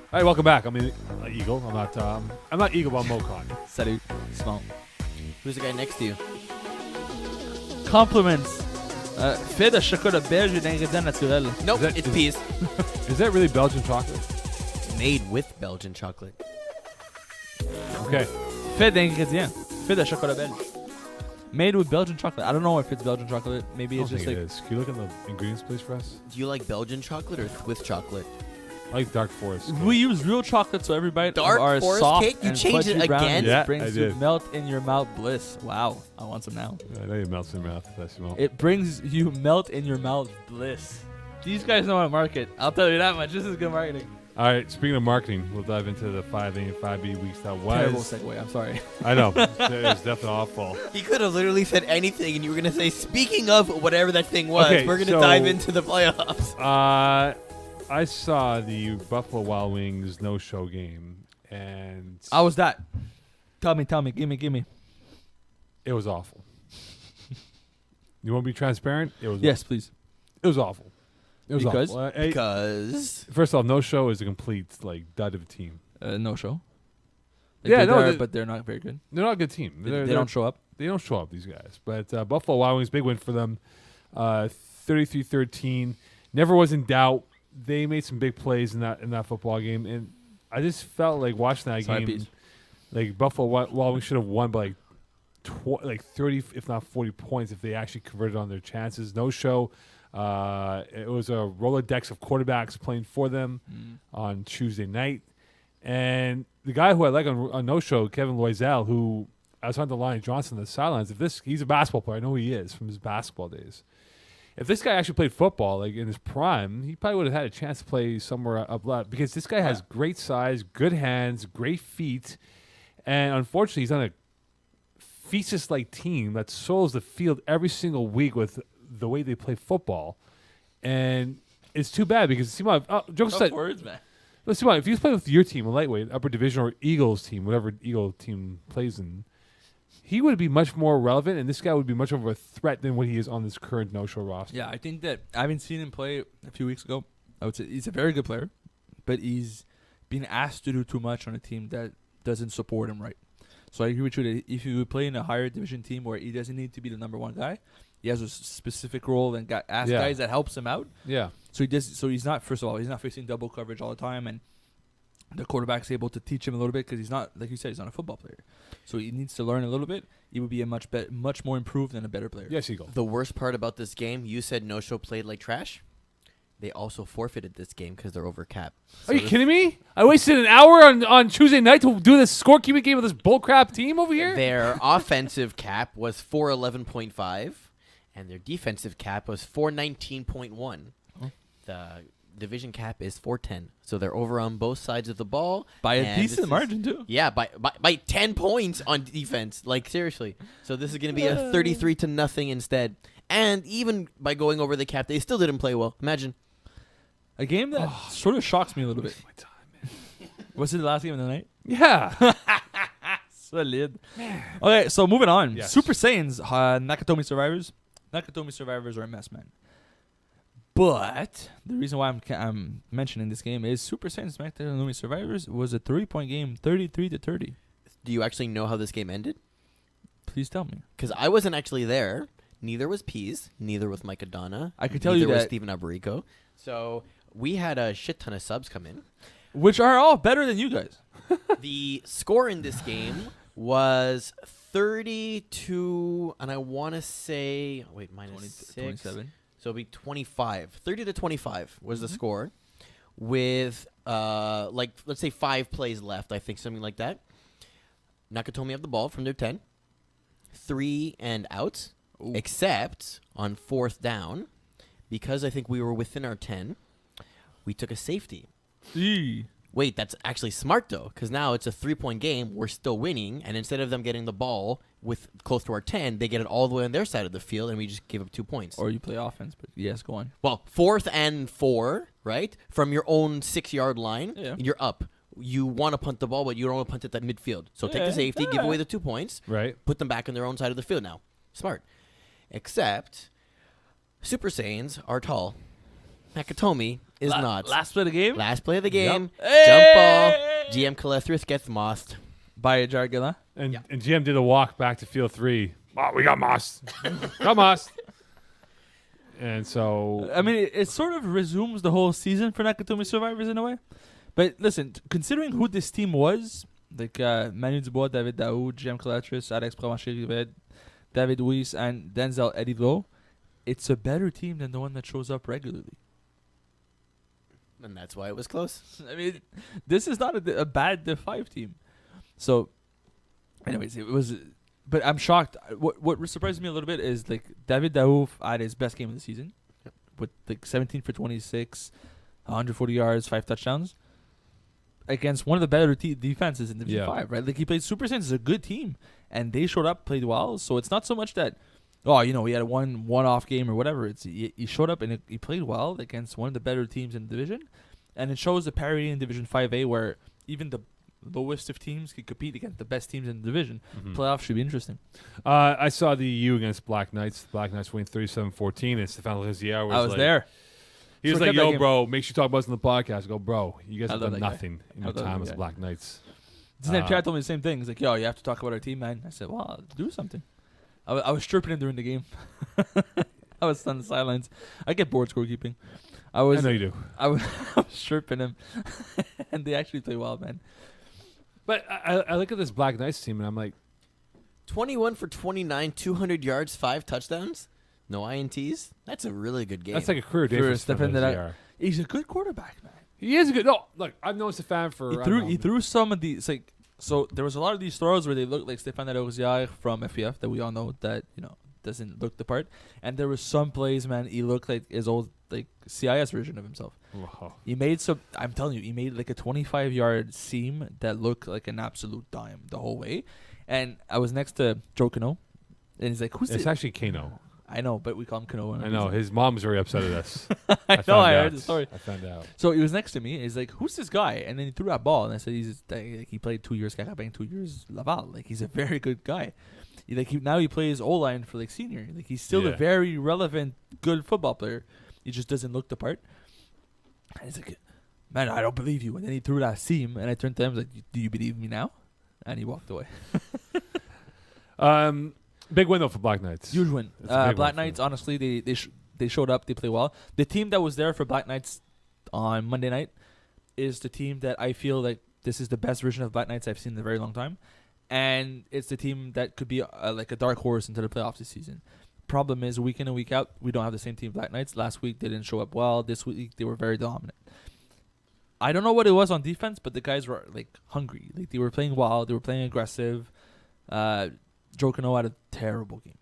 All right, welcome back. I'm Eagle. I'm not Eagle, but I'm Mocon. Salut. Simon. Who's the guy next to you? Compliments. Fait de chocolat belge et d'ingrédients naturels. Nope, it's peas. Is that really Belgian chocolate? Made with Belgian chocolate. Okay. Fait d'ingrédients. Fait de chocolat belge. Made with Belgian chocolate. I don't know if it's Belgian chocolate. Maybe it's just like. It is. Can you look in the ingredients, please, for us? Do you like Belgian chocolate or with chocolate? I like dark forest. We use real chocolate, so every bite Dark of ours forest soft cake? You and changed it fudgy brown. again? Yeah, brings I you did. melt in your mouth bliss. Wow, I want some now. I know it melts in your mouth. That's your mouth. It brings you melt in your mouth bliss. These guys know how to market. I'll tell you that much. This is good marketing. All right. Speaking of marketing, we'll dive into the 5A and 5B weeks that was. Terrible segue. I'm sorry. I know. It was definitely awful. He could have literally said anything, and you were going to say, speaking of whatever that thing was, Okay, we're going to so- dive into the playoffs. I saw the Buffalo Wild Wings no-show game, and How was that? Tell me. Give me. it was awful. You want to be transparent? It was Yes, please. It was awful. It was Because? awful. Because First off, no-show is a complete dud of a team. No show. Yeah, no, there, they- but they're not very good. They're not a good team. They don't show up. They don't show up, these guys. But Buffalo Wild Wings, big win for them. 33-13. Never was in doubt. They made some big plays in that football game, and I just felt like watching that Sorry, game, Pete. like Buffalo Wild Wings should have won by 30, if not 40 points if they actually converted on their chances. No show. It was a Rolodex of quarterbacks playing for them on Tuesday night. And the guy who I like on no show, Kevin Loisel, who I was on the line, Johnson on the sidelines. He's a basketball player. I know who he is from his basketball days. If this guy actually played football like in his prime, he probably would have had a chance to play somewhere up left because this guy has great size, good hands, great feet, and unfortunately he's on a fetus-like team that soils the field every single week with the way they play football, and it's too bad because Simon, jokes aside, words, man. let's Simon, if you play with your team, a lightweight, upper division, or Eagles team, whatever Eagle team plays in, he would be much more relevant, and this guy would be much more of a threat than what he is on this current no-show roster. Yeah, I think that I haven't seen him play a few weeks ago. I would say he's a very good player, but he's being asked to do too much on a team that doesn't support him right. So I agree with you that if you would play in a higher division team where he doesn't need to be the number one guy, he has a specific role and ask guys that helps him out. Yeah. So he does. So he's not. First of all, he's not facing double coverage all the time, and the quarterback's able to teach him a little bit because he's not, like you said, he's not a football player. So he needs to learn a little bit. He would be a much more improved and a better player. Yes, Eagle. the worst part about this game, you said no show played like trash. They also forfeited this game because they're over cap. Are you kidding me? I wasted an hour on Tuesday night to do this scorekeeping game with this bullcrap team over here? Their offensive cap was 411.5, and their defensive cap was 419.1. Oh. The division cap is 410, so they're over on both sides of the ball By a and decent this is- margin too. Yeah, by 10 points on defense. Like, seriously. So this is going to be a 33-0 instead. And even by going over the cap, they still didn't play well. Imagine. A game that sort of shocks me a little bit. My time, man. Was it the last game of the night? Yeah. Solid. Okay, so moving on. Yes. Super Saiyans, Nakatomi Survivors. Nakatomi Survivors are a mess, man. But the reason why I'm mentioning this game is Super Saiyans Nakatomi Survivors was a 3-point game, 33-30. Do you actually know how this game ended? Please tell me. Because I wasn't actually there. Neither was Pease. Neither was Mike Adana. I could tell neither you was that- Steven Alberico. So we had a shit ton of subs come in. Which are all better than you guys. The score in this game was 32, and I want to say, wait, minus 6. 27. So it'll be 25. 30-25 was the score with, let's say 5 plays left, I think, something like that. Nakatomi have the ball from their 10. 3 and out, except on 4th down, because I think we were within our 10. We took a safety. Eee. Wait, that's actually smart though, because now it's a 3-point game. We're still winning, and instead of them getting the ball with close to our 10, they get it all the way on their side of the field, and we just give up 2 points. Or you play offense, but yes, go on. Well, 4th and 4, right? From your own 6-yard line, Yeah. you're up. You want to punt the ball, but you don't want to punt it at midfield. So take Yeah, the safety, give yeah. away the 2 points, Right. put them back on their own side of the field now. Smart. Except, Super Saiyans are tall. Nakatomi is not. Last play of the game? Last play of the game. Hey! Jump ball. GM Calethris gets mossed. By a Jargilla. And Yeah. and GM did a walk back to field 3. Oh, we got mossed. got mossed. And so I mean, it sort of resumes the whole season for Nakatomi Survivors in a way. But listen, considering who this team was, like Manu Dubois, David Daoud, GM Calethris, Alex Promaché-Rivet, David Weiss, and Denzel Edilo, it's a better team than the one that shows up regularly. And that's why it was close. I mean, this is not a bad Div 5 team. So, anyways, it was. But I'm shocked. What surprised me a little bit is like David Daouf had his best game of the season, with like 17 for 26, 140 yards, 5 touchdowns, against one of the better defenses in Division 5. Right? Like he played Super Saints is a good team, and they showed up, played well. So it's not so much that. Oh, he had a one-off game or whatever. It's he showed up and he played well against one of the better teams in the division, and it shows the parity in Division 5A where even the lowest of teams can compete against the best teams in the division. Playoffs should be interesting. I saw the U against Black Knights. The Black Knights winning 37-14, and Stefan Lazier was I was like, there. He was So I like, kept that "Yo, game. bro, make sure you talk about us on the podcast." I go, "Bro, you guys I have love done that guy. nothing in I your love time that as guy. Black Knights." Snapchat told me the same thing. He's like, "Yo, you have to talk about our team, man." I said, "Well, do something." I was chirping him during the game. I was on the sidelines. I get bored scorekeeping. I I know you do. I was chirping him, and they actually play well, man. But I look at this Black Knights team, and I'm like, 21 for 29, 200 yards, 5 touchdowns. No INTs. That's a really good game. that's like a career day For for Stefan Stefan Lazier. Lazier. He's a good quarterback, man. He is a good. No, look, I've known Stefan for. I don't He know, threw some of these like. So there was a lot of these throws where they looked like Stéphane Larozière from FEF that we all know that doesn't look the part, and there was some plays, man. He looked like his old like CIS version of himself. Wow. He made some. I'm telling you, he made like a 25-yard seam that looked like an absolute dime the whole way. And I was next to Joe Cano, and he's like, "Who's It's this?" actually Kano. I know, but we call him Cano. I know his mom was very upset at us. I know. found I out. heard the story. I found out. So he was next to me. He's like, "Who's this guy?" And then he threw that ball, and I said, "He's like, he played 2 years Carabin, 2 years Laval. Like he's a very good guy. Now he plays O line for like senior. Like he's still a Yeah. very relevant, good football player. He just doesn't look the part." And he's like, "Man, I don't believe you." And then he threw that seam, and I turned to him like, "Do you believe me now?" And he walked away. Big win though for Black Knights. Huge win. It's a big Black one for Knights, them. honestly, they showed up. They play well. The team that was there for Black Knights on Monday night is the team that I feel like this is the best version of Black Knights I've seen in a very long time. And it's the team that could be like a dark horse into the playoffs this season. Problem is, week in and week out, we don't have the same team Black Knights. Last week, they didn't show up well. This week, they were very dominant. I don't know what it was on defense, but the guys were like hungry. Like they were playing well. They were playing aggressive. Joe Cano had a terrible game.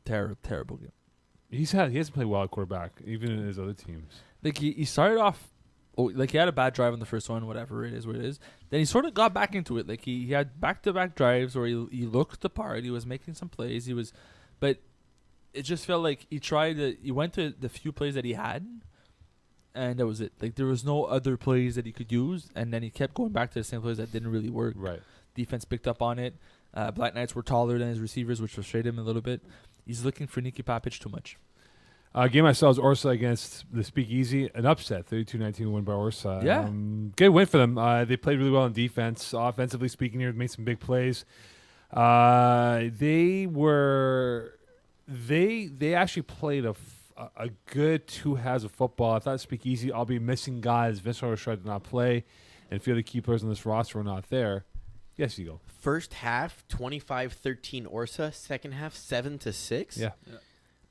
Terrible game. He hasn't played well at quarterback, even in his other teams. Like he started off, like he had a bad drive on the first one, whatever it is, what it is. Then he sort of got back into it. Like he had back-to-back drives where he looked the part. He was making some plays. But it just felt like he went to the few plays that he had, and that was it. Like there was no other plays that he could use, and then he kept going back to the same plays that didn't really work. Right. Defense picked up on it. Black Knights were taller than his receivers, which frustrated him a little bit. He's looking for Nicky Papic too much. Game I saw was Orsa against the Speakeasy, an upset, 32-19 win by Orsa. Yeah. Good win for them. They played really well on defense. Offensively speaking here, made some big plays. They actually played a good 2 halves of football. I thought Speakeasy, I'll be missing guys. Vincent Rochard did not play, and a few of the key players on this roster were not there. Yes, you go. First half, 25-13 Orsa. Second half, 7-6. Yeah.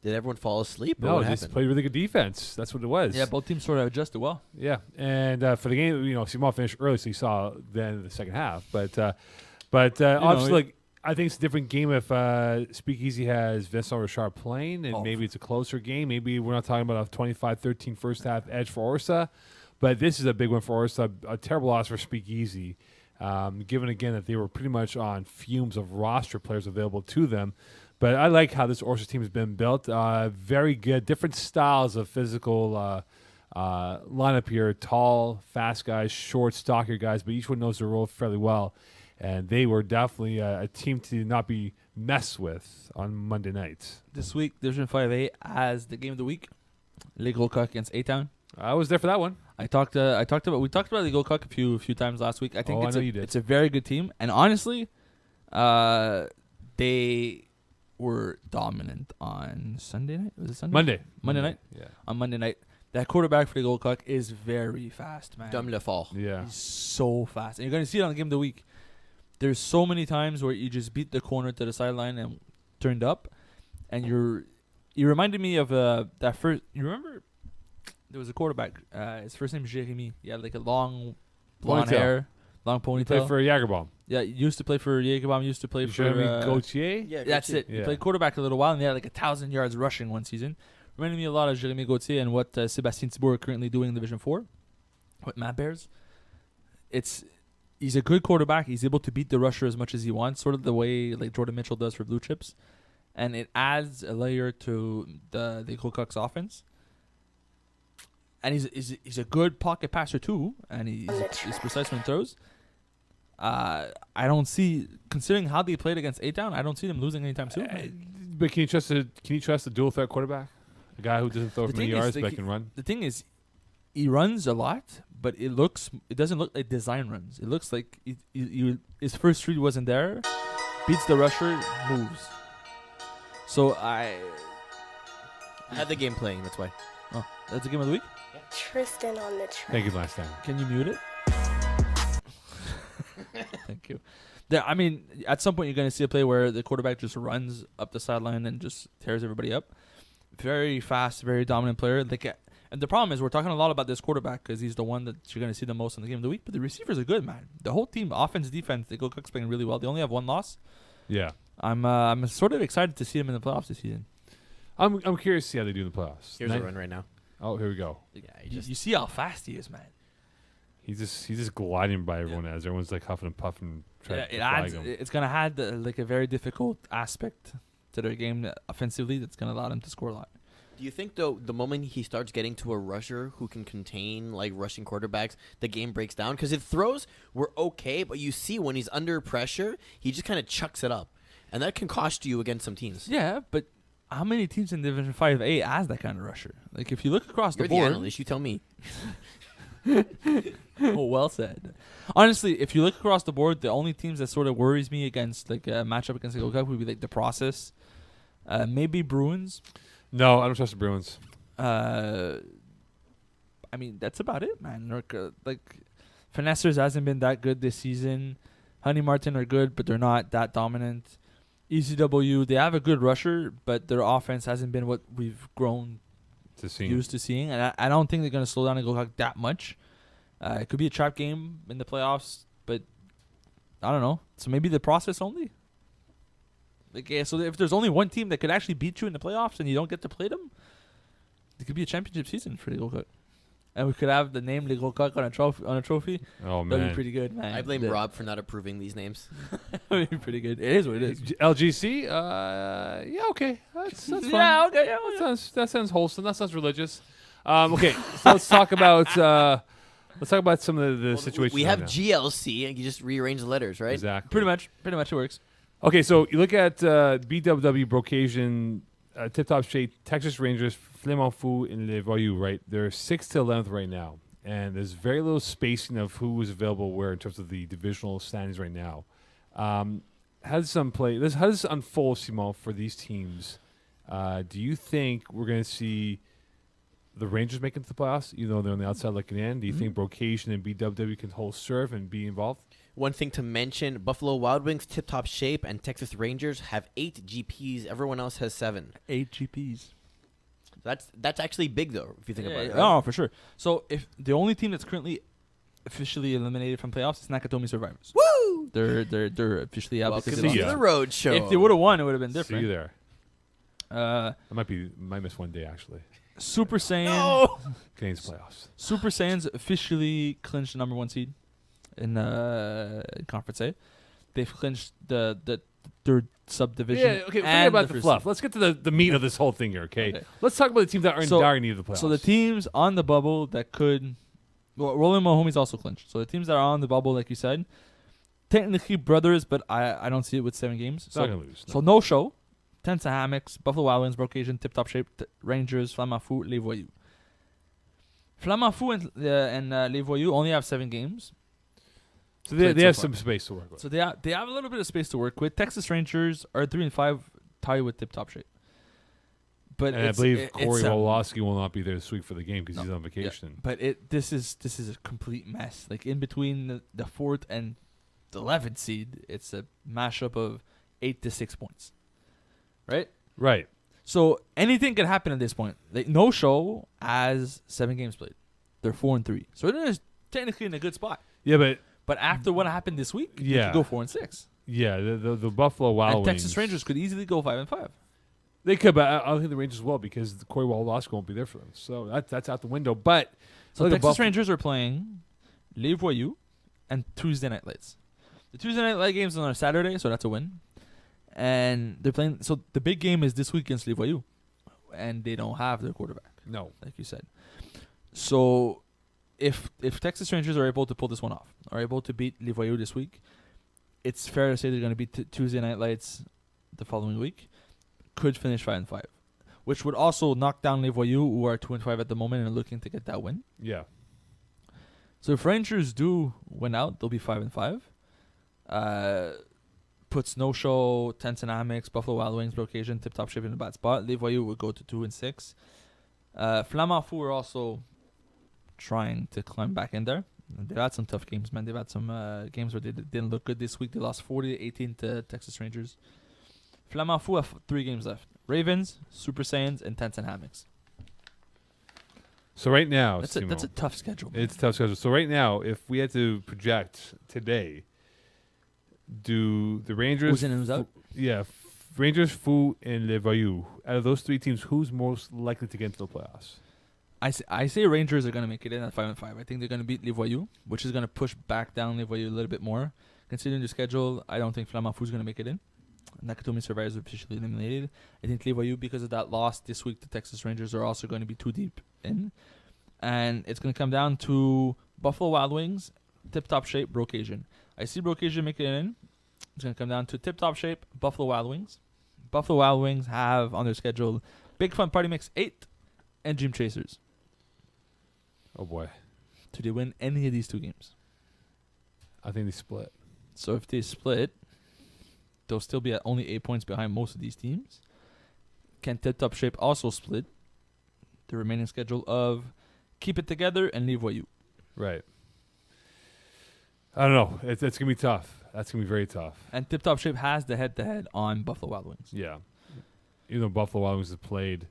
Did everyone fall asleep? Or No, what they just happened? played really good defense. That's what it was. Yeah, both teams sort of adjusted well. Yeah, and for the game, Simon finished early, so you saw then the second half. But obviously, like I think it's a different game if Speakeasy has Vincent Richard playing, and maybe it's a closer game. Maybe we're not talking about a 25-13 first half edge for Orsa, But this is a big one for Orsa. A terrible loss for Speakeasy, given again that they were pretty much on fumes of roster players available to them. But I like how this Orsa team has been built. Very good, different styles of physical lineup here. Tall, fast guys, short, stockier guys, but each one knows their role fairly well. And they were definitely a team to not be messed with on Monday nights. This week, Division 5A as the game of the week, Les Gros Coqs against A-Town. I was there for that one. We talked about Les Gros Coqs a few times last week. I think it's a very good team, and honestly, they were dominant on Sunday night. Was it Sunday? Monday night. Yeah. On Monday night, that quarterback for Les Gros Coqs is very fast, man. Dom Lefort. Yeah. He's so fast, and you're gonna see it on the game of the week. There's so many times where you just beat the corner to the sideline and turned up, and you reminded me of that first. You remember there was a quarterback. His first name is Jeremy. He had like a long blonde hair, long ponytail. He played for Jagerbomb. Yeah, he used to play for Jagerbomb. Used to play for Jeremy Gauthier. Yeah, that's it. Yeah. He played quarterback a little while, and he had like 1,000 yards rushing one season. Reminded me a lot of Jeremy Gauthier and what Sébastien Thibault are currently doing in Division 4 with Matt Bears. He's a good quarterback. He's able to beat the rusher as much as he wants, sort of the way like Jordan Mitchell does for Blue Chips. And it adds a layer to the Gros Coqs offense. And he's a good pocket passer too, and he's precise when he throws. I don't see, considering how they played against A-Town, I don't see them losing anytime soon. But can you trust a dual threat quarterback? A guy who doesn't throw for many yards but can run? The thing is, he runs a lot, but it doesn't look like design runs. It looks like his first read wasn't there, beats the rusher, moves. So I had the game playing, that's why. Oh, that's the game of the week? Tristan on the track. Thank you, last time. Can you mute it? Thank you. I mean, at some point you're going to see a play where the quarterback just runs up the sideline and just tears everybody up. Very fast, very dominant player. And the problem is we're talking a lot about this quarterback because he's the one that you're going to see the most in the game of the week. But the receivers are good, man. The whole team, offense, defense, they go playing really well. They only have one loss. Yeah. I'm sort of excited to see him in the playoffs this season. I'm curious to see how they do in the playoffs. Here's a run right now. Oh, here we go. Yeah, you see how fast he is, man. He's just gliding by everyone as everyone's like huffing and puffing. It's gonna add like a very difficult aspect to their game offensively. That's gonna allow them to score a lot. Do you think though the moment he starts getting to a rusher who can contain like rushing quarterbacks, the game breaks down? Because his throws were okay, but you see when he's under pressure, he just kind of chucks it up, and that can cost you against some teams. Yeah, but how many teams in Division 5A has that kind of rusher? Like if you look across You're the board, the analyst, you tell me. Oh, well said. Honestly, if you look across the board, the only teams that sort of worries me against like a matchup against the Gold Cup would be like the Process, maybe Bruins. No, I don't trust the Bruins. I mean, that's about it, man. Like Finessers hasn't been that good this season. Honey Martin are good, but they're not that dominant. ECW, they have a good rusher, but their offense hasn't been what we've grown used to seeing. And I don't think they're going to slow down and go that much. It could be a trap game in the playoffs, but I don't know. So maybe the Process only? Like, yeah, so if there's only one team that could actually beat you in the playoffs and you don't get to play them, it could be a championship season for the Gros Coqs. And we could have the name Les Gros Coqs on a trophy. Oh, man. That'd be pretty good, man. I blame Rob for not approving these names. That'd be pretty good. It is what it is. LGC? Yeah, okay. That's fine. Yeah, okay. Yeah, that sounds wholesome. That sounds religious. Okay, so let's talk about some of the situations. We have right GLC, and you just rearrange the letters, right? Exactly. Pretty much it works. Okay, so you look at BWW, Brocasian, Tip Top Shape, Texas Rangers, Flamand Fou, and Les Voyous, right? They're 6th to 11th right now. And there's very little spacing of who is available where in terms of the divisional standings right now. How does this unfold, Simon, for these teams? Do you think we're going to see the Rangers make it to the playoffs, even though they're on the outside looking in? Do you think Brocasian and BWW can hold serve and be involved? One thing to mention, Buffalo Wild Wings, Tip Top Shape, and Texas Rangers have 8 GPs. Everyone else has 7. 8 GPs. That's actually big, though, if you think about it. Right? Oh, for sure. So if the only team that's currently officially eliminated from playoffs is Nakatomi Survivors. Woo! They're officially out. Welcome because to they See lost. the road show. If they would have won, it would have been See different. you there. I might miss one day, actually. Super Saiyan. No. Canadiens playoffs. Super Saiyans officially clinched the number 1 seed in Conference A. They've clinched the third subdivision. Yeah, okay, forget and about the first fluff. seed. Let's get to the meat of this whole thing here, okay? Okay. Let's talk about the teams that are in So- dire need of the playoffs. So the teams on the bubble that could, well, Rolling Mahomes also clinched. So the teams that are on the bubble, like you said, technically brothers, but I don't see it with 7 games. It's not going to lose. So no show. Tents and Hammocks, Buffalo Wild Wings, Brocasian, Tip Top Shape, Rangers, Flamafou, Les Voyous. Flamafou and Les Voyous only have 7 games. So played they so have far. some space to work with. So they have a little bit of space to work with. Texas Rangers are 3-5, tied with Tip Top Shape. But And I it's, believe it- Corey it's, Woloski will not be there this week for the game because No. he's on vacation. But this is a complete mess. Like in between the 4th and the 11th seed, it's a mashup of 8 to 6 points. Right? Right. So anything could happen at this point. Like no show has 7 games played. They're 4-3. So they're technically in a good spot. Yeah, but after what happened this week, they Yeah. could go 4-6. yeah, the Buffalo Wild And Wings. Texas Rangers could easily go 5-5. They could, but I don't think the Rangers will because Corey Woloski won't be there for them. So that's out the window. But So look at Texas Buffalo- Rangers are playing Les Voyous and Tuesday Night Lights. The Tuesday Night Light game's on a Saturday, so that's a win. And they're playing. So the big game is this week against Les Voyous, and they don't have their quarterback, No. like you said. So if Texas Rangers are able to pull this one off, are able to beat Les Voyous this week, it's fair to say they're going to beat Tuesday Night Lights the following week. Could finish 5-5, which would also knock down Les Voyous, who are 2-5 at the moment and are looking to get that win. Yeah. So if Rangers do win out, they'll be 5-5. Puts No Show, Tents and Amex, Buffalo Wild Wings, Brocasian, Tip Top Shape in a bad spot. Les Voyous would go to 2-6. Flamafou are also trying to climb back in there. They've had some tough games, man. They've had some games where they didn't look good this week. They lost 40-18 to Texas Rangers. Flamafou have 3 games left. Ravens, Super Saiyans, and Tents and Hammocks. So right now, That's Simo, a tough schedule. Man. it's a tough schedule. So right now, if we had to project today, do the Rangers? Who's in and who's out? Yeah, Rangers, Foo, and Les Voyous. Out of those 3 teams, who's most likely to get into the playoffs? I say Rangers are going to make it in at 5-5. I think they're going to beat Les Voyous, which is going to push back down Les Voyous a little bit more. Considering the schedule, I don't think Flamafou is going to make it in. Nakatomi Survivors are officially eliminated. I think Les Voyous, because of that loss this week, the Texas Rangers are also going to be too deep in. And it's going to come down to Buffalo Wild Wings, Tip Top Shape, Brocasian. I see Brocasian making it in. It's going to come down to Tip Top Shape, Buffalo Wild Wings. Buffalo Wild Wings have on their schedule Big Fun Party Mix 8 and Dream Chasers. Oh boy, Do they win any of these 2 games? I think they split. So if they split, they'll still be at only 8 points behind most of these teams. Can Tip Top Shape also split the remaining schedule of Keep It Together and Les Voyous? Right. I don't know. It's gonna be tough. That's gonna be very tough. And Tip Top Shape has the head-to-head on Buffalo Wild Wings. Yeah. Even though Buffalo Wild Wings has played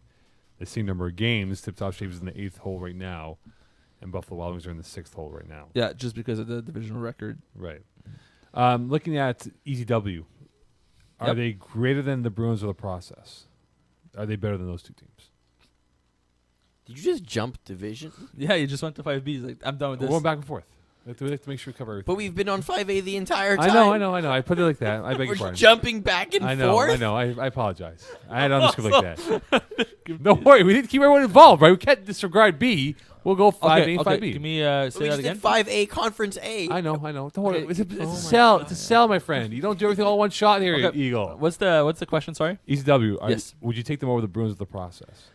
the same number of games, Tip Top Shape is in the 8th hole right now, and Buffalo Wild Wings are in the 6th hole right now. Yeah, just because of the divisional record. Right. Looking at ECW, are Yep. they greater than the Bruins or the Process? Are they better than those 2 teams? Did you just jump division? Yeah, you just went to 5B. He's like, I'm done with We're this. going back and forth. We have to make sure we cover everything. But we've been on 5A the entire I time. know. I put it like that. I beg your We're pardon. jumping back and I know. forth. I apologize. I had on the script like that. Don't worry. We need to keep everyone involved, right? We can't disregard B. We'll go 5A okay, and 5B. give me But say we that just again. did 5A Conference A. I know. Don't worry. Okay. It's a Oh my sell. God. It's a sell, my friend. You don't do everything all one shot here, Okay. Eagle. What's the question? Sorry. ECW. Yes. Would you take them over the Bruins of the Process?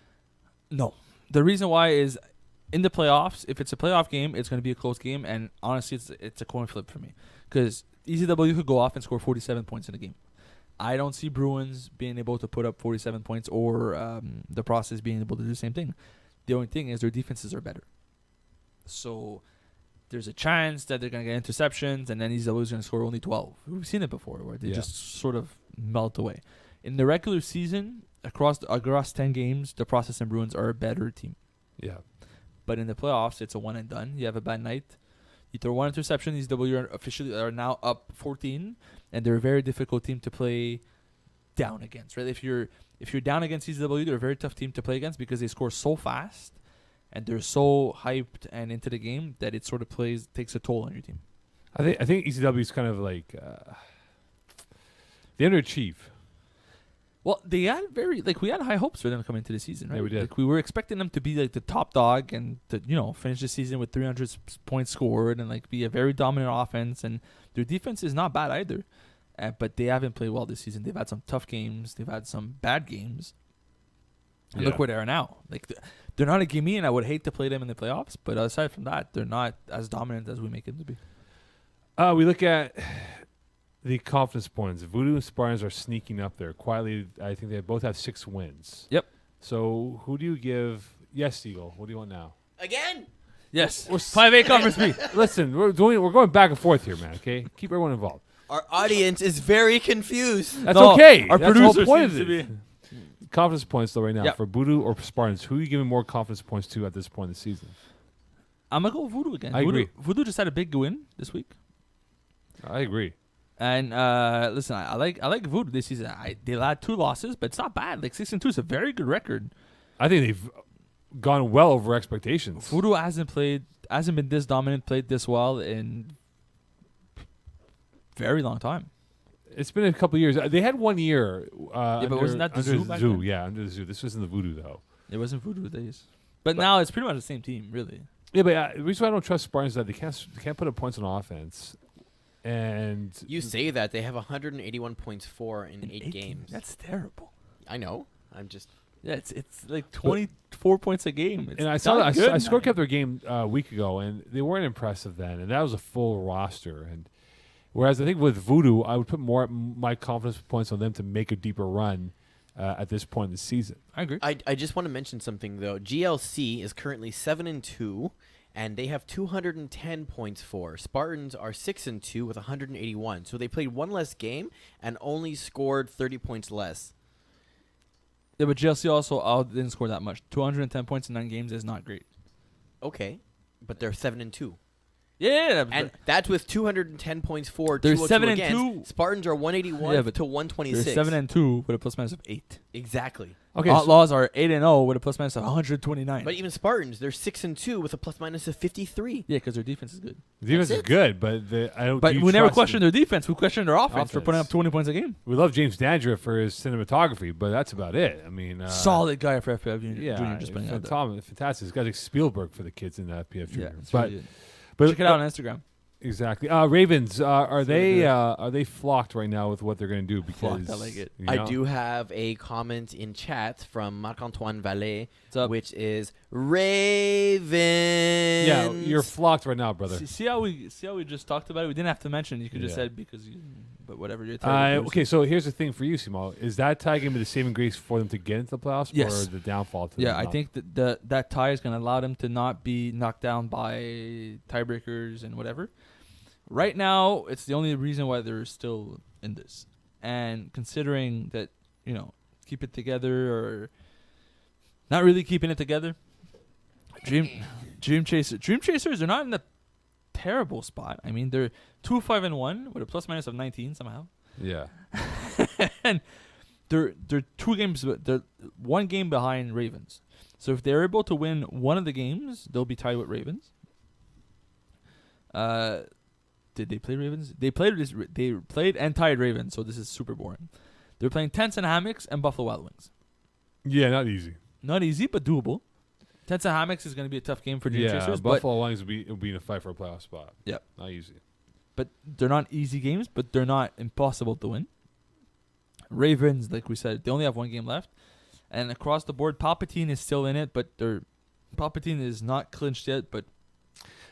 No. The reason why is in the playoffs, if it's a playoff game, it's going to be a close game, and honestly, it's a coin flip for me because ECW could go off and score 47 points in a game. I don't see Bruins being able to put up 47 points or the Process being able to do the same thing. The only thing is their defenses are better. So there's a chance that they're going to get interceptions, and then ECW is going to score only 12. We've seen it before where they Yeah. just sort of melt away. In the regular season, across 10 games, the Process and Bruins are a better team. Yeah. But in the playoffs, it's a one and done. You have a bad night. You throw one interception. These W are officially are now up 14, and they're a very difficult team to play down against, right? If you're down against ECW, they're a very tough team to play against because they score so fast and they're so hyped and into the game that it sort of takes a toll on your team. I think ECW is kind of like they underachieve. Well, they had we had high hopes for them coming into the season, right? Yeah, we did. Like we were expecting them to be like the top dog and to, finish the season with 300 points scored and like be a very dominant offense. And their defense is not bad either, but they haven't played well this season. They've had some tough games. They've had some bad games. And look where they are now. Like they're not a gimme, and I would hate to play them in the playoffs. But aside from that, they're not as dominant as we make them to be. We look at the confidence points. Voodoo and Spartans are sneaking up there quietly. I think they both have 6 wins. Yep. So who do you give? Yes, Eagle. What do you want now? Again? Yes. We're 5A Conference B. Listen, we're going back and forth here, man. Okay, keep everyone involved. Our audience is very confused. That's No, okay. our That's the whole producer point seems of to it. Confidence points though right now Yep. for Voodoo or Spartans. Who are you giving more confidence points to at this point in the season? I'm gonna go Voodoo again. I agree. Voodoo just had a big win this week. I agree. And listen, I like Voodoo this season. They had 2 losses, but it's not bad. Like 6-2 is a very good record. I think they've gone well over expectations. Voodoo hasn't been this dominant, played this well in very long time. It's been a couple of years. They had 1 year. But wasn't that the under Zoo back then? Yeah, under the Zoo. This wasn't the Voodoo though. It wasn't Voodoo days, but now it's pretty much the same team, really. Yeah, but the reason why I don't trust Spartans is that they can't put up points on offense. And You say that. They have 181 points for in 8 games. That's terrible. I know. I'm just... Yeah, it's like 24 points a game. It's and I saw not that good, I score man. kept their game a week ago, and they weren't impressive then. And that was a full roster. And whereas I think with Voodoo, I would put more my confidence points on them to make a deeper run at this point in the season. I agree. I just want to mention something, though. GLC is currently 7-2, and they have 210 points for. Spartans are 6-2 with 181. So they played 1 less game and only scored 30 points less. Yeah, but GLC also didn't score that much. 210 points in 9 games is not great. Okay, but they're 7-2. Yeah, And that's with 210 points for. They're 202 7-2. against. Spartans are 181 Yeah, but to they're 126. 7-2 with a plus minus of 8. Exactly. Okay, Outlaws are 8-0 with a plus minus of 129. But even Spartans, they're 6-2 with a plus minus of 53. Yeah, because their defense is good. the defense is it. good, but I don't. But do you we never trust questioned them? their defense. We questioned their offense for putting up 20 points a game. We love James Dandridge for his cinematography, but that's about it. I mean, Solid guy for FPF Junior. Yeah, Just putting it out there. fantastic. He's got like Spielberg for the kids in the FPF Junior. it's but really good. but Check it out on Instagram. Exactly. Ravens, are really they flocked right now with what they're going to do? Because Flocked, I like it. you I know? do have a comment in chat from Marc-Antoine Vallée, What's up? which is Ravens. Yeah, you're flocked right now, brother. See how we just talked about it. We didn't have to mention. You could just Yeah. said because you. But whatever. You're tired. Okay, so here's the thing for you, Simo. Is that tie going to be the saving grace for them to get into the playoffs, Yes. or the downfall to Yeah, them I not? think that tie is going to allow them to not be knocked down by tiebreakers and whatever. Right now, it's the only reason why they're still in this. And considering that, keep it together or not really keeping it together, Dream Chasers are not in a terrible spot. I mean, they're 2-5-1 with a plus minus of 19 somehow. Yeah. And they're 2 games. They're 1 game behind Ravens. So if they're able to win one of the games, they'll be tied with Ravens. Did they play Ravens? They played and tied Ravens. So this is super boring. They're playing Tents and Hammocks and Buffalo Wild Wings. Yeah, not easy. Not easy, but doable. Tents and Hammocks is going to be a tough game for Dream Chasers, but Buffalo Wings will be in a fight for a playoff spot. Yep. Not easy. they're not easy games, but they're not impossible to win. Ravens, like we said, they only have 1 game left. And across the board, Palpatine is still in it, but Palpatine is not clinched yet, but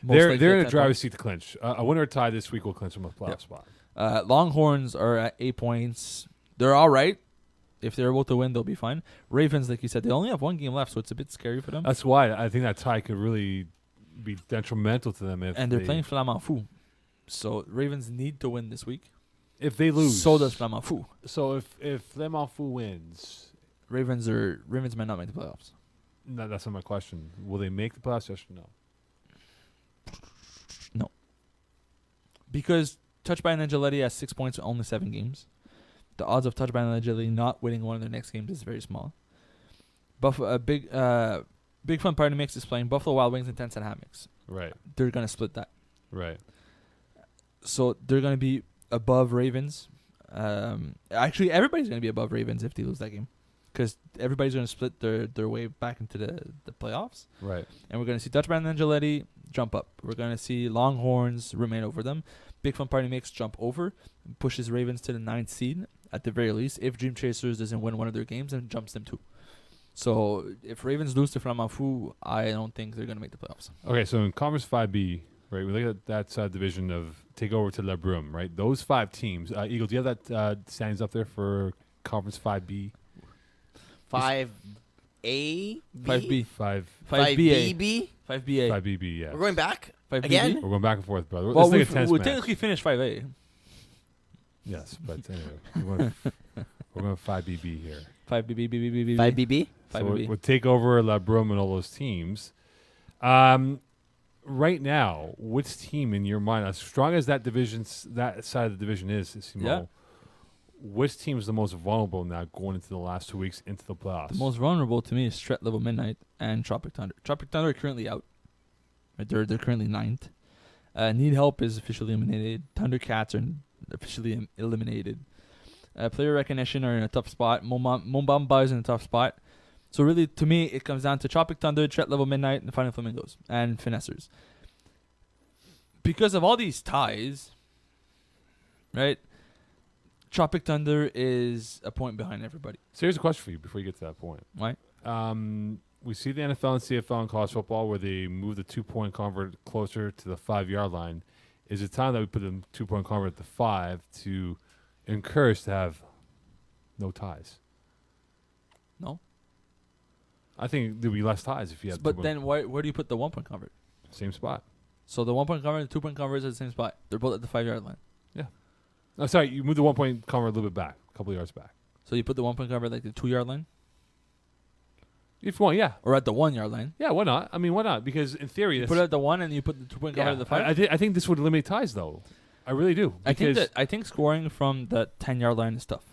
They're in a driver's seat to clinch. A winner or tie this week will clinch them a playoff Yep. spot. Longhorns are at 8 points. They're all right. If they're able to win, they'll be fine. Ravens, like you said, they only have 1 game left, so it's a bit scary for them. That's why I think that tie could really be detrimental to them if And they're they, playing Flamand Fou. So Ravens need to win this week. if they lose. So does Flamand Fou. So if Lemon Fu wins, Ravens might not make the playoffs. no, that's not my question. Will they make the playoffs? Yes or no? Because Touched by Ninjaletti has 6 points, only 7 games. the odds of Touchdown and Agility not winning one of their next games is very small. Big Fun Party Mix is playing Buffalo Wild Wings and 10-cent Mix. Right. They're going to split that. Right. So they're going to be above Ravens. Actually, everybody's going to be above Ravens if they lose that game. Because everybody's going to split their way back into the playoffs. Right. And we're going to see Dutchman and Angeletti jump up. We're going to see Longhorns remain over them. Big Fun Party Mix jump over, pushes Ravens to the 9th seed at the very least. If Dream Chasers doesn't win one of their games, then jumps them too. So if Ravens lose to Flamanfu, I don't think they're going to make the playoffs. Okay, so in Conference 5B, right, we look at that division of Takeover to Le Brume, right? Those 5 teams. Eagle, do you have that standings up there for Conference 5B? 5A? 5B. 5BB? 5BA. 5BB, yeah. We're going back? 5BB? Again? We're going back and forth, brother. Well, Let's take a tense we match. technically finished 5A. Yes, but anyway, we're going 5BB here. 5BB. 5BB? So we'll take over La Brume and all those teams. Right now, which team in your mind, as strong as that side of the division is, Simon, which team is the most vulnerable now going into the last 2 weeks into the playoffs? The most vulnerable to me is Stret Level Midnight and Tropic Thunder. Tropic Thunder are currently out. Right, they're currently 9th. Need Help is officially eliminated. Thundercats are officially eliminated. Player Recognition are in a tough spot. Mombamba is in a tough spot. So really, to me, it comes down to Tropic Thunder, Tret Level Midnight, and Final Flamingos, and Finessers. Because of all these ties, right, Tropic Thunder is a point behind everybody. So here's a question for you before you get to that point. Right? We see the NFL and CFL in college football where they move the 2-point convert closer to the 5-yard line. Is it time that we put the 2-point convert at the 5 to encourage to have no ties? No. I think there'd be less ties if you had. But then where do you put the 1-point convert? Same spot. So the 1-point convert and the 2-point convert is at the same spot. They're both at the 5-yard line. Yeah. Oh, sorry, you moved the 1-point convert a little bit back, a couple of yards back. So you put the 1-point convert like the 2-yard line? If you want, yeah. Or at the 1-yard line? Yeah, why not? I mean, why not? Because in theory, You put it at the 1 and you put the 2-point convert at the 5? I think this would eliminate ties, though. I really do. I think scoring from the 10-yard line is tough.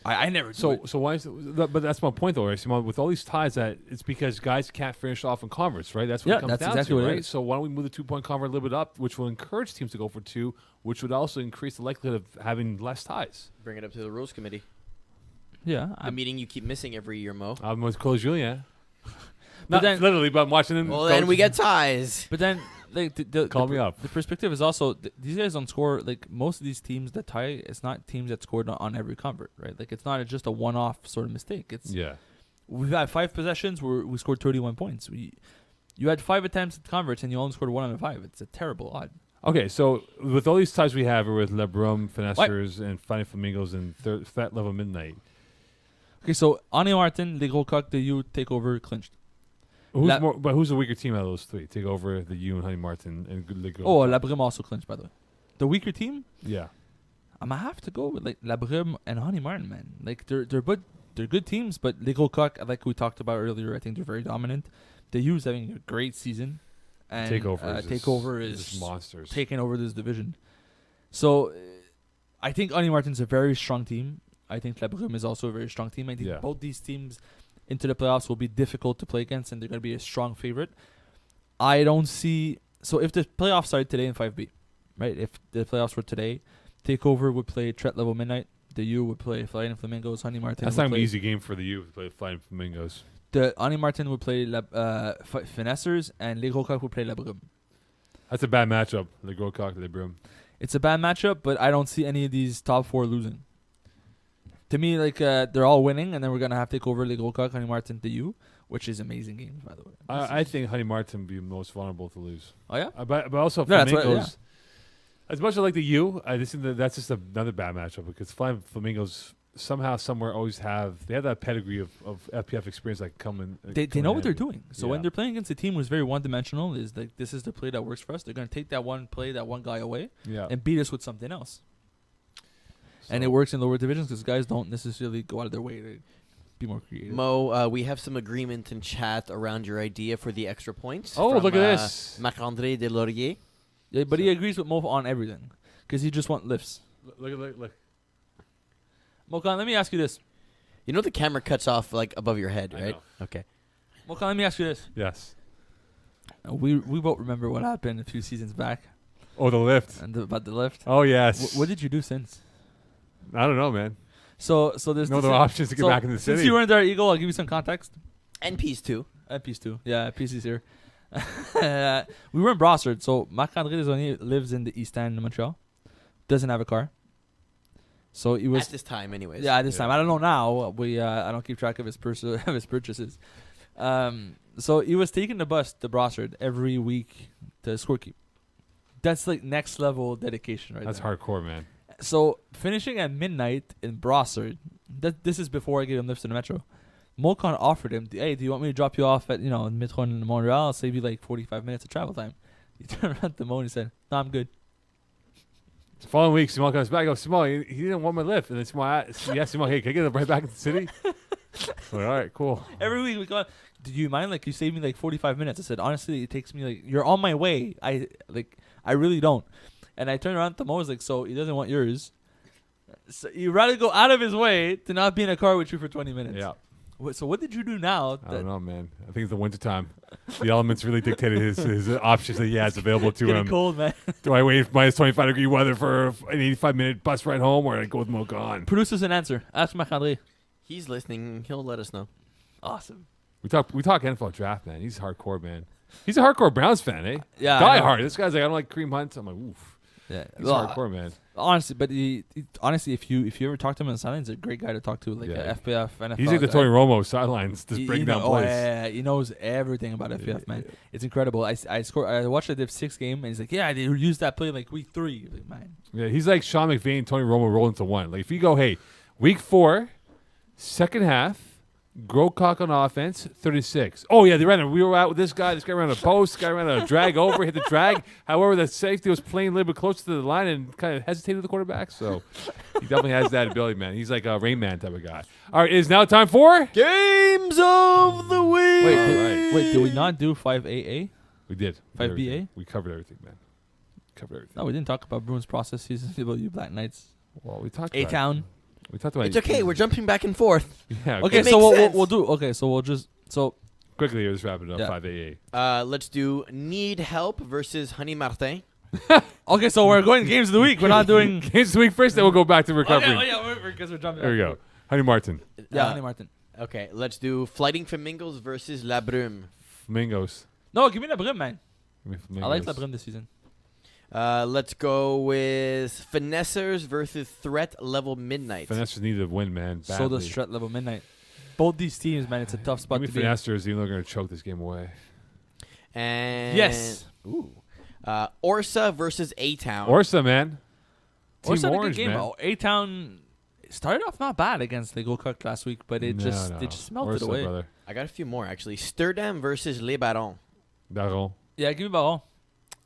I never do it. So why is it, but that's my point though, right? Simon, with all these ties, that it's because guys can't finish off in converts, right? That's what it comes that's down exactly to, what it right? is. So why don't we move the 2-point convert a little bit up, which will encourage teams to go for 2, which would also increase the likelihood of having less ties. Bring it up to the rules committee. Yeah. A meeting you keep missing every year, Mo. I'm with Cole Julien. But Not then- literally, but I'm watching them. Well, then we get ties. But then, like, Call me up. The perspective is also these guys don't score. Like most of these teams that tie, it's not teams that scored on every convert, right? Like it's not just a one-off sort of mistake. It's we've had 5 possessions where we scored 31 points. You had 5 attempts at converts and you only scored 1 out of 5. It's a terrible odd. Okay, so with all these ties we have with Le Brume, Finessers, and Fighting Flamingos, and Fat Level Midnight. Okay, so Ani Martin, Les Gros Coq, the U takeover clinched. Who's the weaker team out of those 3? Take over the U and Honey Martin and Le Gros. Oh, La Brume also clinched, by the way. The weaker team? Yeah. I'm gonna have to go with like La Brume and Honey Martin, man. Like they're good teams, but Les Gros Coq, like we talked about earlier, I think they're very dominant. The U's having a great season, and Takeover is just monsters taking over this division. So I think Honey Martin's a very strong team. I think La Brume is also a very strong team. I think both these teams into the playoffs will be difficult to play against, and they're going to be a strong favorite. I don't see... So if the playoffs started today in 5B, right? If the playoffs were today, Takeover would play Tret Level Midnight. The U would play Flying Flamingos. Honey Martin That's would not an play easy game for the U to play Flying Flamingos. The Honey Martin would play Finessers, and Les Gros Coq would play La Brume. That's a bad matchup, Le Gros Coq, Le Brume. It's a bad matchup, but I don't see any of these top 4 losing. To me, like they're all winning, and then we're gonna have to take over Les Gros Coq, Honey Martin, the U, which is amazing games, by the way. I think Honey Martin would be most vulnerable to lose. Oh yeah, but also No, Flamingos. As much as I like the U, I just think that's just another bad matchup because Flying Flamingos somehow, somewhere, always have that pedigree of FPF experience that come in. They know what they're doing. So when they're playing against a team who's very one-dimensional, is like this is the play that works for us. They're gonna take that one play, that one guy away, and beat us with something else. And it works in lower divisions because guys don't necessarily go out of their way to be more creative. Mo, we have some agreement in chat around your idea for the extra points. Oh, from, look at this. Marc-André Deslauriers. Yeah, but he agrees with Mo on everything because he just wants lifts. Look. Mokan, let me ask you this. You know the camera cuts off like above your head, I right? know. Okay. Mokan, let me ask you this. Yes. We both remember what happened a few seasons back Oh, the lift. and about the lift. Oh, yes. What did you do since? I don't know, man. So there's No this- other options to get so back in the Since city. you weren't there, Eagle, I'll give you some context. And piece two. Peace too. Yeah, Peace is here. We were in Brossard, so Marc-André Desaulniers lives in the East End of Montreal. Doesn't have a car. So he was At this time, anyways. yeah, this Yeah. time. I don't know now. I don't keep track of his of his purchases. So he was taking the bus to Brossard every week to Squirky. That's like next level dedication, right? That's there. hardcore, man. So finishing at midnight in Brossard. This is before I gave him lifts in the metro. Mokan offered him, "Hey, do you want me to drop you off at Metro in Montreal? I'll save you like 45 minutes of travel time." He turned around to Mo and he said, "No, I'm good." The following week, Simon comes back. I go, Simon, he didn't want my lift. And then Simon, Simon, hey, can I get right back in the city? I'm like, all right, cool. Every week we go, "Do you mind? Like, you saved me like 45 minutes." I said, "Honestly, it takes me like you're on my way. I really don't." And I turned around to Mo, was like, "So he doesn't want yours? So you'd rather go out of his way to not be in a car with you for 20 minutes?" Yeah. So what did you do now? I don't know, man. I think it's the winter time. The elements really dictated his options that he has available to Getting him. cold, man. Do I wait minus 25 degree weather for an 85-minute bus ride home, or I go with Mokan? Produce us an answer. Ask Marc-André. He's listening. He'll let us know. Awesome. We talk NFL draft, man. He's hardcore, man. He's a hardcore Browns fan, eh? Yeah. Die I know. hard. This guy's like, I don't like Kareem Hunt. I'm like, oof. Yeah. He's Well, hardcore, man. honestly, but honestly, if you ever talk to him on the sidelines, he's a great guy to talk to, like Yeah. a FPF, NFL. He's like the guy. Tony Romo sidelines, just He- breaking he down know- plays. yeah, he knows everything about FPF, man. It's incredible. I watched the Div 6 game, and he's like, "Yeah, they used that play like week 3." Like, man, Yeah, he's like Sean McVay and Tony Romo roll into one. Like if you go, hey, week 4, second half, Grocock on offense, 36. Oh yeah, we were out with this guy. This guy ran a post. This guy ran a drag over, hit the drag. However, the safety was playing a little bit closer to the line and kind of hesitated with the quarterback. So he definitely has that ability, man. He's like a Rain Man type of guy. All right, it is now time for Games of the week. wait, did we not do 5AA? we did 5BA? everything. We covered everything, man. Covered everything. No, we didn't talk about Bruins processes about you Black Knights. Well, we talked A about Town. We talked about It's okay. We're jumping back and forth. yeah. Okay, It so makes we'll sense. do. Okay, so we'll just Quickly here, let's wrap it up. Yeah. 5AA. Let's do Need Help versus Honey Martin. Okay, so we're going games of the week. We're not doing. Games of the week first, then we'll go back to recovery. because we're jumping. There we go. Honey Martin. Yeah, Uh, Honey Martin. Okay, let's do Flighting Flamingos versus La Brume. Flamingos. No, give me La Brume, man. Give me I like Flamingos. La Brume this season. Let's go with Finessers versus Threat Level Midnight. Finesters need to win, man. Badly. So does Stret Level Midnight. Both these teams, man, it's a tough spot Give to me be in. Finesters, even though they're going to choke this game away. And Yes. Ooh. Orsa versus A-Town. Orsa, man. Team Orsa had a Orange, good game. man. Oh, A-Town started off not bad against the Gold Cup last week, but it No, just no. they just melted Orsa, away. brother. I got a few more, actually. Sturdam versus Les Barons. Dagenais. Yeah, give me Baron.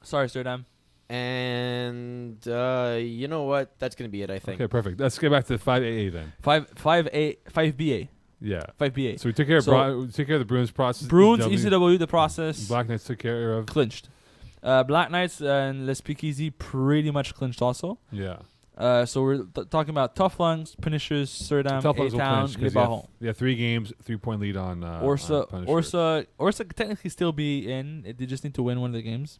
Sorry, Sturdam. And you know what? That's going to be it, I think. Okay, perfect. Let's get back to 5AA then. 5BA. Yeah. 5BA. So we took care of So- we took care of the Bruins process. Bruins, ECW. ECW, the process. Black Knights took care of. Clinched. Black Knights and Les Speakeasy pretty much clinched also. Yeah. So we're talking about Tough Lungs, Punishers, Surdam, Tough Lungs will A-Town, clinch Les 'cause you have- Barons. Yeah, 3 games, 3-point lead on Punishers. Orsa could technically still be in. They just need to win one of the games.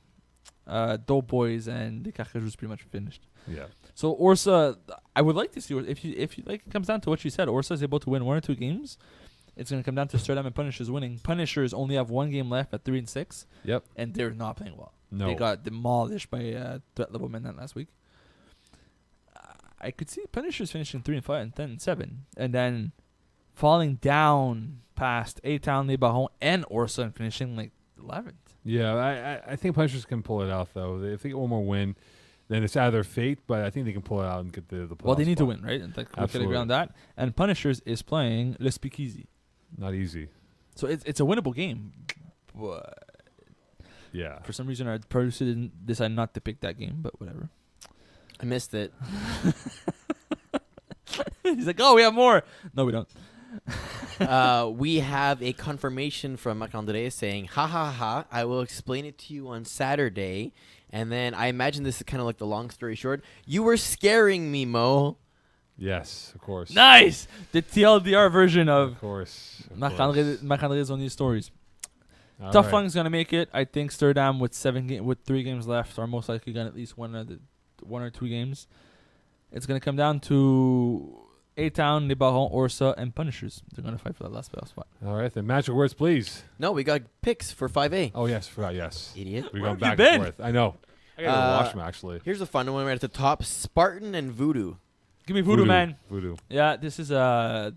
Dope Boys and the Carcajous pretty much finished. Yeah. So Orsa, I would like to see if you like. It comes down to what you said. Orsa is able to win 1 or 2 games. It's going to come down to Sturdam and Punishers winning. Punishers only have 1 game left at 3-6, Yep. and they're not playing well. No. They got demolished by Threat Level Midnight last week. I could see Punishers finishing 3-5 and 10-7, and then falling down past A-Town, Les Barons, and Orsa and finishing like 11th. Yeah, I think Punishers can pull it out, though. If they get one more win, then it's out of their fate, but I think they can pull it out and get the playoff Well, they need to spot. win, right? And like, we could Absolutely. agree on that. And Punishers is playing Les Speakeasy. Not easy. So it's a winnable game. But Yeah. for some reason, our producer didn't decide not to pick that game, but whatever. I missed it. He's like, oh, we have more. No, we don't. We have a confirmation from Marc-André saying, ha ha ha, I will explain it to you on Saturday. And then I imagine this is kind of like the long story short. You were scaring me, Mo. Yes, of course. Nice. The TLDR version of Of course. Marc-André's only stories. All Tough right. One's gonna make it. I think Sturdam with 3 games left are most likely gonna at least one or two games. It's gonna come down to A-Town, Les Barons, Orsa, and Punishers. They're gonna fight for that last playoff spot. All right, then magic words, please. No, we got picks for 5A. Oh, yes, forgot, yes. Idiot. We're Where going have you back and been? forth. I know. I got to Uh, watch them, actually. Here's a fun one right at the top: Spartan and Voodoo. Give me Voodoo, man. Voodoo. Yeah, this is a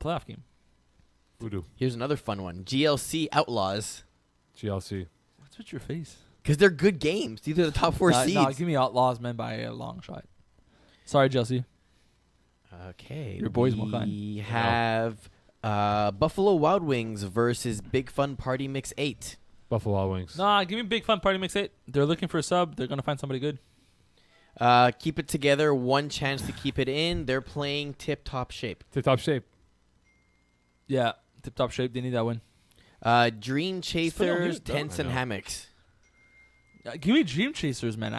playoff game. Voodoo. Here's another fun one: GLC Outlaws. GLC. What's with your face? Because they're good games. These are the top 4 seeds. No, give me Outlaws, man, by a long shot. Sorry, Chelsea. Okay. Your boys, we Mokan. have Buffalo Wild Wings versus Big Fun Party Mix 8. Buffalo Wild Wings. Nah, give me Big Fun Party Mix 8. They're looking for a sub. They're gonna find somebody good. Keep it together. One chance to keep it in. They're playing tip-top shape. Tip-top shape. Yeah, tip-top shape. They need that win. Dream put it on Chasers, mute, though. Tents, I and know. Hammocks. Give me Dream Chasers, man.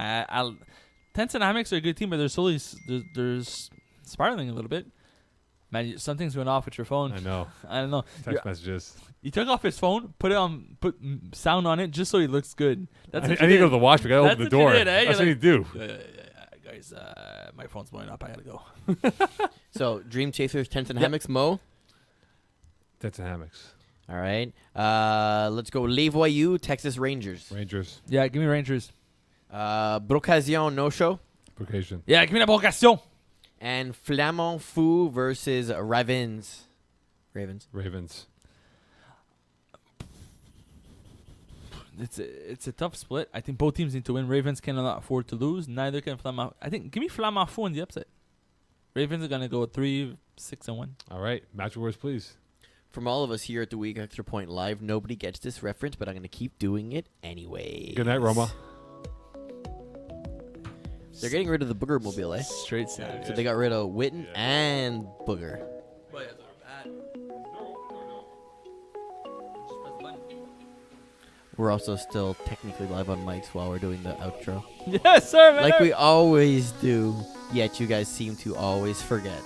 Tents and Hammocks are a good team, but they're slowly they're spiraling a little bit. Man, something's going off with your phone. I know. I don't know. Text messages. He took off his phone, put sound on it just so he looks good. That's I what need you to go did. to the washroom. I got to That's open the what you door. did, eh? That's You're what you do. Yeah, guys, my phone's blowing up. I gotta go. So, Dream Chasers, Tents, and Yep. Hammocks, Mo. Tents and hammocks. All right. Let's go Les Voyous, Texas Rangers. Rangers. Yeah, give me Rangers. Brocasion, no-show. Caucasian. Yeah, give me la Bocation. And Flamand Fou versus Ravens. Ravens. Ravens. It's a tough split. I think both teams need to win. Ravens cannot afford to lose. Neither can Flamand. I think give me Flamand Fou in the upset. Ravens are gonna go 3-6-1. All right. Magic words, please. From all of us here at the Week Extra Point Live, nobody gets this reference, but I'm going to keep doing it anyway. Good night, Roma. They're getting rid of the Booger Mobile, eh? Straight savage. So they got rid of Witten and Booger. We're also still technically live on mics while we're doing the outro. Yes, sir, man. Like we always do, yet you guys seem to always forget.